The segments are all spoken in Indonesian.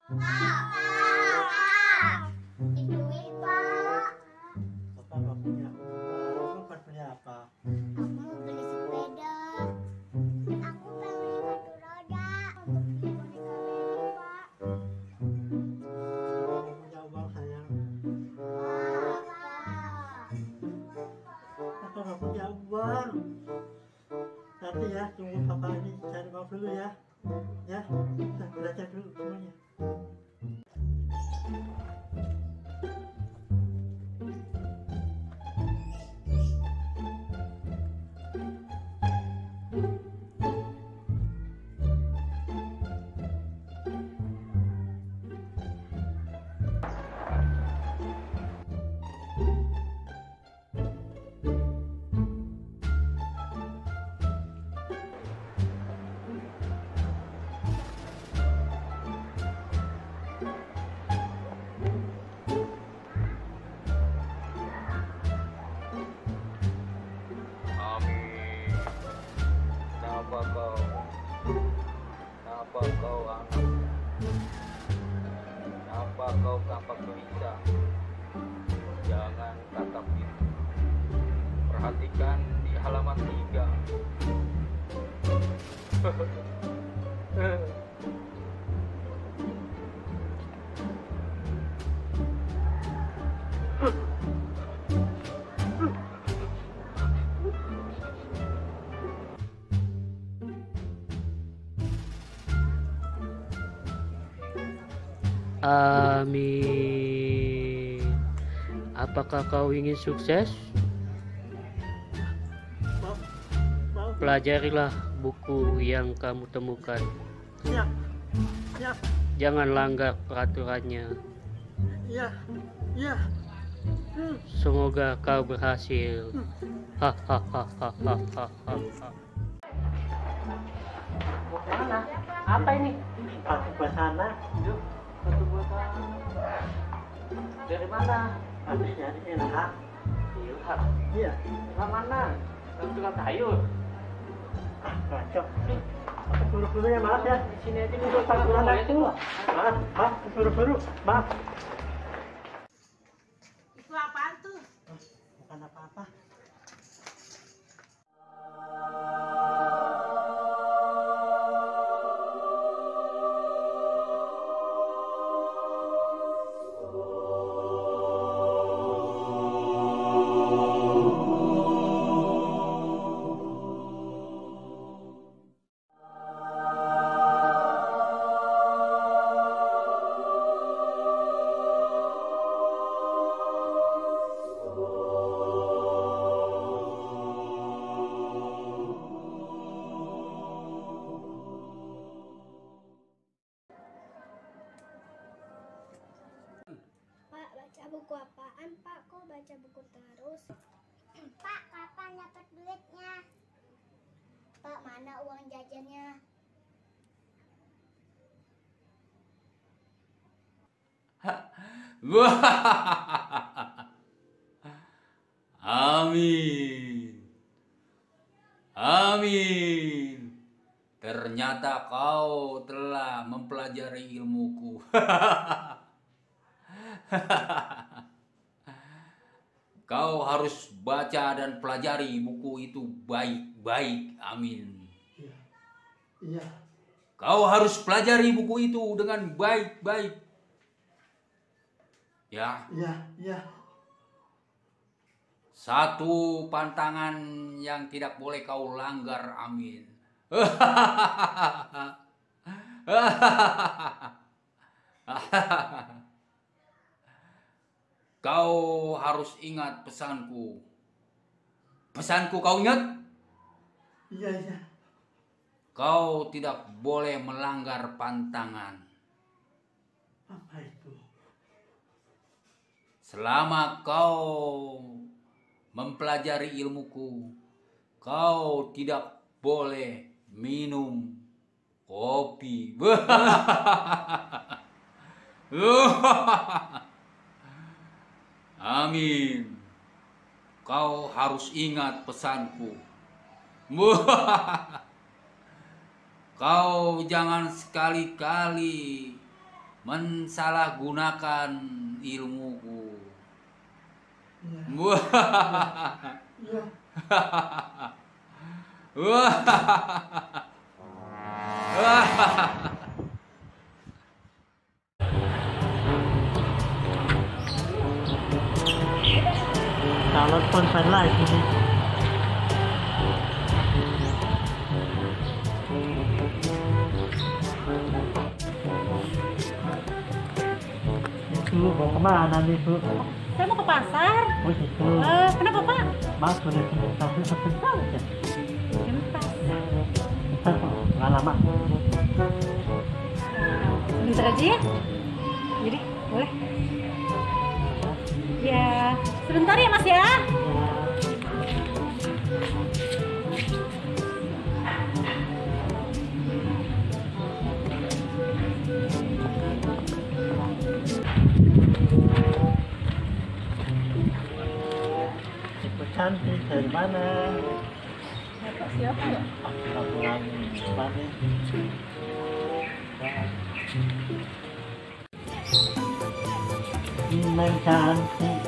Duit, Pak. Bapak nggak punya uang. Bapak punya apa? Aku mau beli sepeda. Aku pengen sepatu roda. Untuk beli boneka Barbie, Pak. Bapak nggak punya uang sayang. Bapak nggak punya uang. Nanti ya, tunggu Bapak ini cari uang dulu ya. Ya, kita belajar dulu semuanya. Amin. Kenapa kau anak? Kenapa kau tampak gelisah? Jangan tatap itu. Perhatikan di halaman 3. Amin. Apakah kau ingin sukses? Mau? Pelajarilah buku yang kamu temukan. Siap. Siap. Jangan langgar peraturannya. Iya. Iya. Semoga kau berhasil. Hahaha. Mau kemana? Apa ini? Aku ke sana. Yuk, satu buatan. Dari mana? Habis nyari ilham. Ilham. Iya. Ilham mana? Ilham tukang sayur. Kacau. Aku buru-buru ya, maaf ya. Di sini aja Untuk panggilan aku. Maaf, buru-buru. Maaf. Itu apaan tuh? Bukan apa-apa. Pak, baca buku apaan, Pak? Kok baca buku terus? Pak, kapan dapat duitnya? Pak, mana uang jajannya? Amin. Amin. Ternyata kau telah mempelajari ilmuku. Kau harus baca dan pelajari buku itu baik-baik. Amin. Iya. Kau harus pelajari buku itu dengan baik-baik. Ya. Iya. Satu pantangan yang tidak boleh kau langgar. Amin. Kau harus ingat pesanku. Pesanku kau ingat? Iya. Kau tidak boleh melanggar pantangan. Apa itu? Selama kau mempelajari ilmuku, kau tidak boleh minum kopi. Amin. Kau harus ingat pesanku. Kau jangan sekali-kali mensalahgunakan ilmuku. Iya. Wah. Iya. Wah. Calon konven lagi nih. Itu mau kemana nih Bu? Saya mau ke pasar. Oh gitu. Kenapa Pak? Mas udah tapi sebentar aja. Sebentar. Bentar kok, nggak lama. Sebentar aja ya. Jadi boleh. Ya, sebentar ya Mas ya. Ibu cantik dari mana? Bapak siapa ya? Pulang mana? Neng cantik.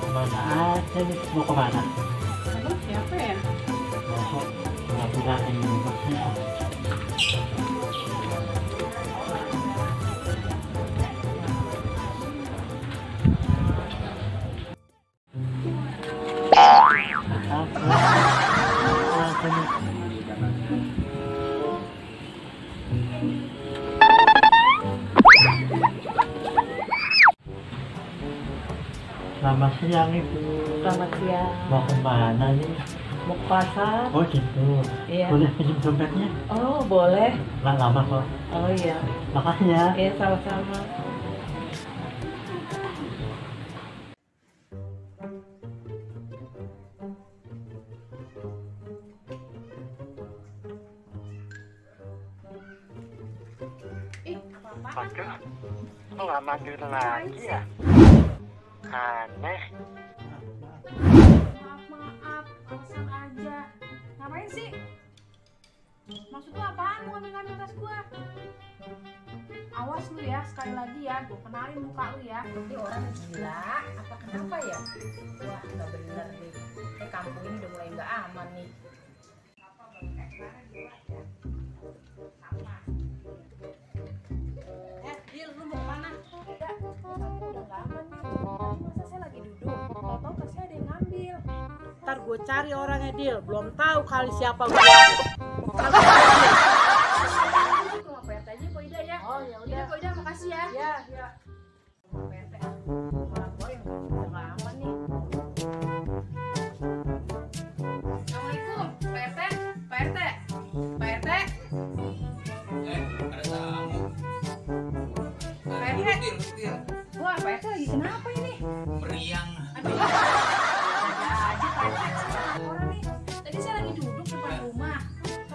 Mana aja nih? Mau kemana? Emang siapa ya? Masuk pura-pura ini maksudnya. Selamat siang Ibu. Selamat siang. Mau kemana nih? Mau ke pasar? Oh gitu. Iya. Boleh pinjam dompetnya? Oh boleh. Nggak lama kok. Oh iya. Makasih ya. Iya sama-sama. Aduh, kok nggak manggil lagi ya? Aneh. Maaf, alasan aja. Ngapain sih? Maksud lu apaan mau ngambil tas gua? Awas lu ya, sekali lagi ya, gua kenalin muka lu ya. Ini orang gila, apa kenapa ya? Wah, nggak bener nih. Kampung ini udah mulai nggak aman nih. Dil, lu mau kemana? Udah, kampung udah nggak aman nih. Masa saya lagi duduk, tau-tau tasnya ada yang ngambil. Ntar gue cari orangnya, Dil. Belum tahu kali siapa gue. Itu mau PRT aja, Ko Ida ya. Oh ya Iya, udah. Ko Ida, makasih ya. Ya, ya. PRT, malah gue yang udah nggak aman nih. Assalamualaikum, PRT. PRT. PRT. Ada tamu. PRT. Wah, PRT lagi kenapa ini? Meriang. Aduh, ada aja PRT. Orang nih. Tadi saya lagi duduk depan rumah.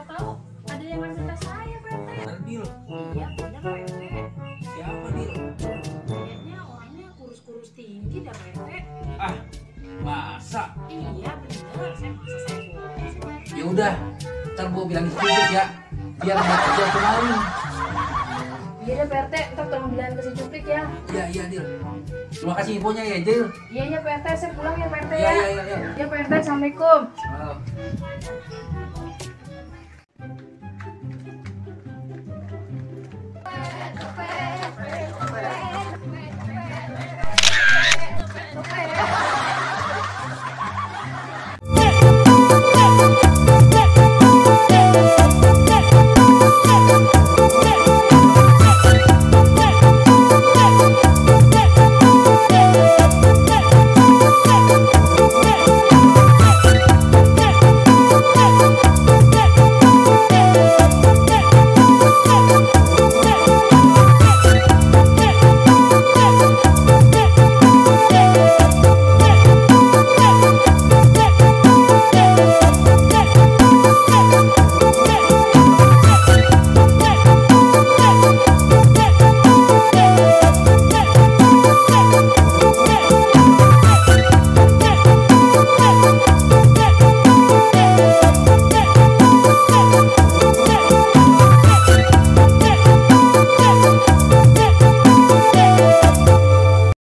Tahu ada yang ngambil tas saya, PRT. Dil. Iya, bener PRT. Siapa Dil? Kayaknya orangnya kurus-kurus tinggi dah, PRT. Ah, masa? Iya, bener. Saya masa saya bohong. Ya udah, ntar gua bilang sedikit ya, biar nggak kerja kemarin. Iya deh, PRT. Ntar tolong bilangin ke si Cuplik ya. Iya Dil. Terima kasih infonya ya Dil. Iya, PRT. Saya pulang ya, PRT Iya. ya. Ya, PRT. Assalamualaikum. Oh.